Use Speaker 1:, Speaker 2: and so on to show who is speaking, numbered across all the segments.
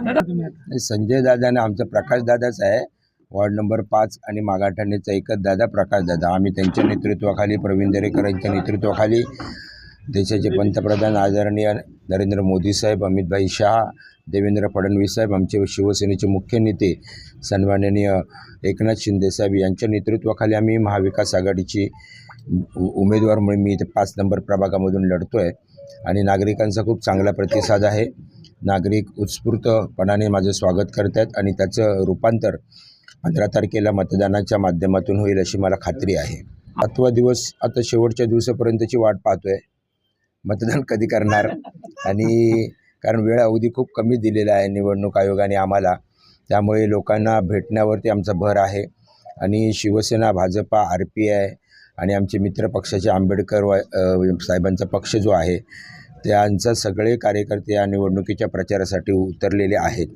Speaker 1: संजय दादाने आमचा प्रकाश दादाच आहे, वॉर्ड नंबर 5 आणि मागाठाणेचा एकच दादा प्रकाश दादा। आम्ही त्यांच्या नेतृत्वाखाली, प्रवीण दरेकर यांच्या नेतृत्वाखाली देशाचे पंतप्रधान आदरणीय नरेंद्र मोदी साहेब, अमित भाई शाह, देवेंद्र फडणवीस साहेब, आमचे शिवसेनेचे मुख्य नेते सन्माननीय एकनाथ शिंदे साहेब यांच्या नेतृत्वाखाली आम्ही महाविकास आघाडीची उमेदवार म्हणून मी इथे 5 नंबर प्रभागामधून लढतोय आणि नागरिकांचा खूप चांगला प्रतिसाद आहे। नागरिक उत्स्फूर्तपणाने माझं स्वागत करतात आणि त्याचं रूपांतर 15 तारखेला मतदानाच्या माध्यमातून होईल अशी मला खात्री आहे। 7वा दिवस आता शेवटच्या दिवसापर्यंतची वाट पाहतोय, मतदान कधी करणार आणि कारण वेळ अवधी खूप कमी दिलेला आहे निवडणूक आयोगाने आम्हाला, त्यामुळे लोकांना भेटण्यावरती आमचा भर आहे। आणि शिवसेना, भाजपा, RPI आणि आमचे मित्र पक्षाचे आंबेडकर साहेबांचा पक्ष जो आहे त्यांचा सगळे कार्यकर्ते या निवडणुकीच्या प्रचारासाठी उतरलेले आहेत।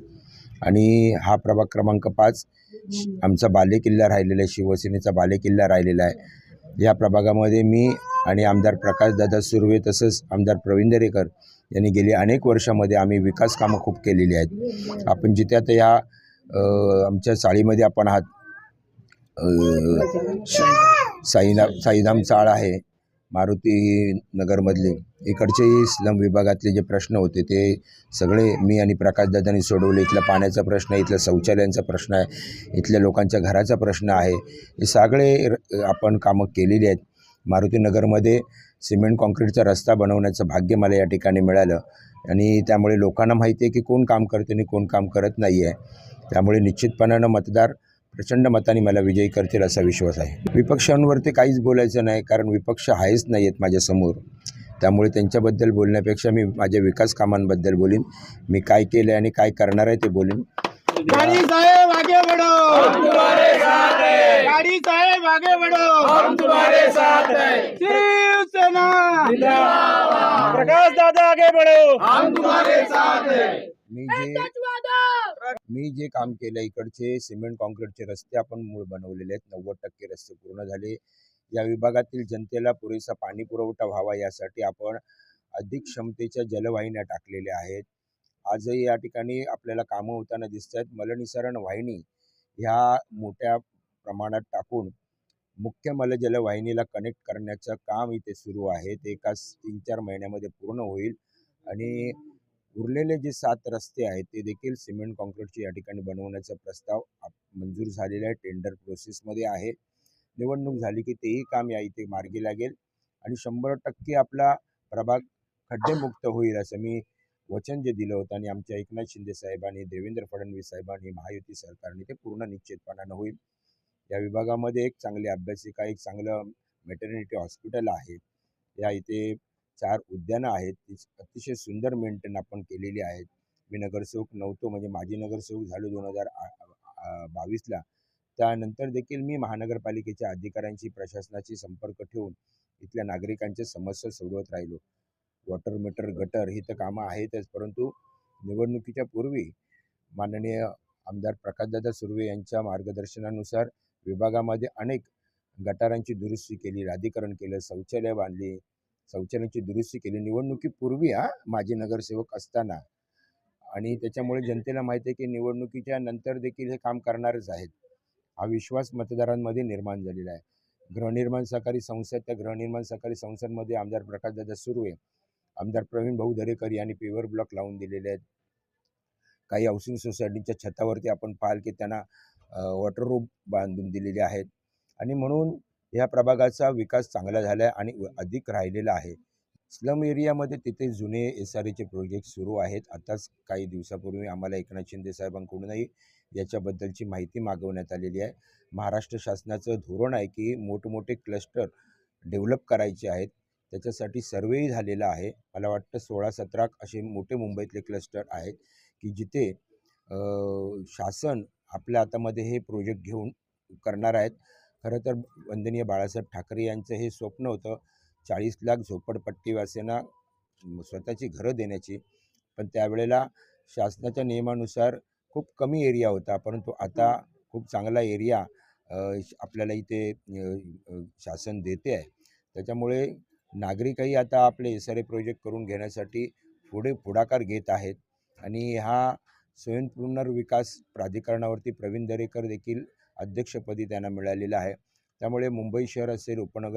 Speaker 1: आणि हा प्रभाग क्रमांक 5 आमचा बालेकिल्ला राहिलेला आहे, शिवसेनेचा बालेकिल्ला राहिलेला आहे। या प्रभागामध्ये मी आणि आमदार प्रकाशदादा सुर्वे तसंच आमदार प्रवीण दरेकर यांनी गेली अनेक वर्षामध्ये आम्ही विकास कामं खूप केलेली आहेत। आपण जिथे आता या आमच्या चाळीमध्ये आपण आहात, साईधाम चाळ आहे, मारुती नगरमधले इकडचे स्लम विभागातले जे प्रश्न होते ते सगळे मी आणि प्रकाशदादांनी सोडवले। इथला पाण्याचा प्रश्न आहे, इथल्या शौचालयांचा प्रश्न आहे, इथल्या लोकांच्या घराचा प्रश्न आहे, हे सगळे आपण कामं केलेली आहेत। मारुती नगरमध्ये सिमेंट कॉन्क्रीटचा रस्ता बनवण्याचं भाग्य मला या ठिकाणी मिळालं आणि त्यामुळे लोकांना माहिती आहे की कोण काम करते आणि कोण काम करत नाही आहे। त्यामुळे निश्चितपणानं मतदार प्रचंड मताने मला विजयी करतील असा विश्वास आहे। विपक्षांवरती काहीच बोलायचं नाही, कारण विपक्ष आहेच नाही आहेत माझ्यासमोर, त्यामुळे त्यांच्याबद्दल बोलण्यापेक्षा मी माझ्या विकास कामांबद्दल बोलीन, मी काय केलं आणि काय करणार आहे ते बोलीन।
Speaker 2: गाड़ी साहेब आगे बढ़ो, हम तुम्हारे साथ हैं। गाड़ी साहेब आगे बढ़ो, हम तुम्हारे साथ हैं। शिवसेना जिंदाबाद। प्रकाश दादा आगे बढ़ो, हम तुम्हारे साथ हैं।
Speaker 1: मी जे काम केलं, इकडचे सिमेंट कॉन्क्रीटचे रस्ते आपण मूळ बनवलेले आहेत, 90% रस्ते पूर्ण झाले। या विभागातील जनतेला पुरेसा पाणी पुरवठा व्हावा यासाठी आपण अधिक क्षमतेच्या जलवाहिन्या टाकलेल्या आहेत। आजही या ठिकाणी आपल्याला कामं होताना दिसत आहेत। मलनिसारण वाहिनी ह्या मोठ्या प्रमाणात टाकून मुख्य मलजलवाहिनीला कनेक्ट करण्याचं काम इथे सुरू आहे, ते एका 3-4 महिन्यामध्ये पूर्ण होईल। आणि उरलेले जे 7 रस्ते आहेत ते देखील सिमेंट कॉन्क्रीटचे या ठिकाणी बनवण्याचा प्रस्ताव मंजूर झालेला आहे, टेंडर प्रोसेसमध्ये आहे। निवडणूक झाली की तेही काम या इथे मार्गी लागेल आणि 100% आपला प्रभाग खड्डेमुक्त होईल असं मी वचन जे दिलं होतं आणि आमच्या एकनाथ शिंदे साहेबांनी, देवेंद्र फडणवीस साहेबांनी, महायुती सरकारने ते पूर्ण निश्चितपणानं होईल। या विभागामध्ये एक चांगली अभ्यासिका, एक चांगलं मॅटर्निटी हॉस्पिटल आहे, या इथे 4 उद्यानं आहेत, ती अतिशय सुंदर मेंटेन आपण केलेली आहेत। मी नगरसेवक नव्हतो, म्हणजे माजी नगरसेवक झालो 2022ला, त्यानंतर देखील मी महानगरपालिकेच्या अधिकाऱ्यांशी, प्रशासनाशी संपर्क ठेवून इथल्या नागरिकांच्या समस्या सोडवत राहिलो। वॉटर मीटर, गटर ही तर कामं आहेतच, परंतु निवडणुकीच्या पूर्वी माननीय आमदार प्रकाशदादा सुर्वे यांच्या मार्गदर्शनानुसार विभागामध्ये अनेक गटारांची दुरुस्ती केली, राधीकरण केलं, शौचालय बांधली, शौचालयांची दुरुस्ती केली निवडणुकीपूर्वी, माजी नगरसेवक असताना। आणि त्याच्यामुळे जनतेला माहिती आहे की निवडणुकीच्या नंतर देखील हे काम करणारच आहेत, हा विश्वास मतदारांमध्ये निर्माण झालेला आहे। गृहनिर्माण सहकारी संसद, त्या गृहनिर्माण सहकारी संसदमध्ये आमदार प्रकाशदादा सुर्वे, आमदार प्रवीण भाऊ दरेकर यांनी पेवर ब्लॉक लावून दिलेले आहेत। काही हाऊसिंग सोसायटीच्या छतावरती आपण पाहाल की त्यांना वॉटर रूम बांधून दिलेले आहेत आणि म्हणून ह्या प्रभागाचा विकास चांगला झाला आहे आणि अधिक राहिलेला आहे। स्लम एरियामध्ये तिथे जुने SRAचे प्रोजेक्ट सुरू आहेत। आताच काही दिवसापूर्वी आम्हाला एकनाथ शिंदे साहेबांकडूनही याच्याबद्दलची माहिती मागवण्यात आलेली आहे। महाराष्ट्र शासनाचं धोरण आहे की मोठमोठे क्लस्टर डेव्हलप करायचे आहेत, त्याच्यासाठी सर्वेही झालेला आहे। मला वाटतं 16-17 असे मोठे मुंबईतले क्लस्टर आहेत की जिथे शासन आपल्या हातामध्ये हे प्रोजेक्ट घेऊन करणार आहेत। खरं तर वंदनीय बाळासाहेब ठाकरे यांचं हे स्वप्न होतं 40 लाख झोपडपट्टीवासींना स्वतःची घरं देण्याची, पण त्यावेळेला शासनाच्या नियमानुसार खूप कमी एरिया होता, परंतु आता खूप चांगला एरिया आपल्याला इथे शासन देते आहे। त्याच्यामुळे नागरिकही आता आपले SRA प्रोजेक्ट करून घेण्यासाठी पुढाकार घेत आहेत आणि हा स्वयं पुनर्विकास प्राधिकरणावरती प्रवीण दरेकर देखील अध्यक्षपदी त्यांना मिळालेलं आहे. त्यामुळे मुंबई शहर असेल, उपनगर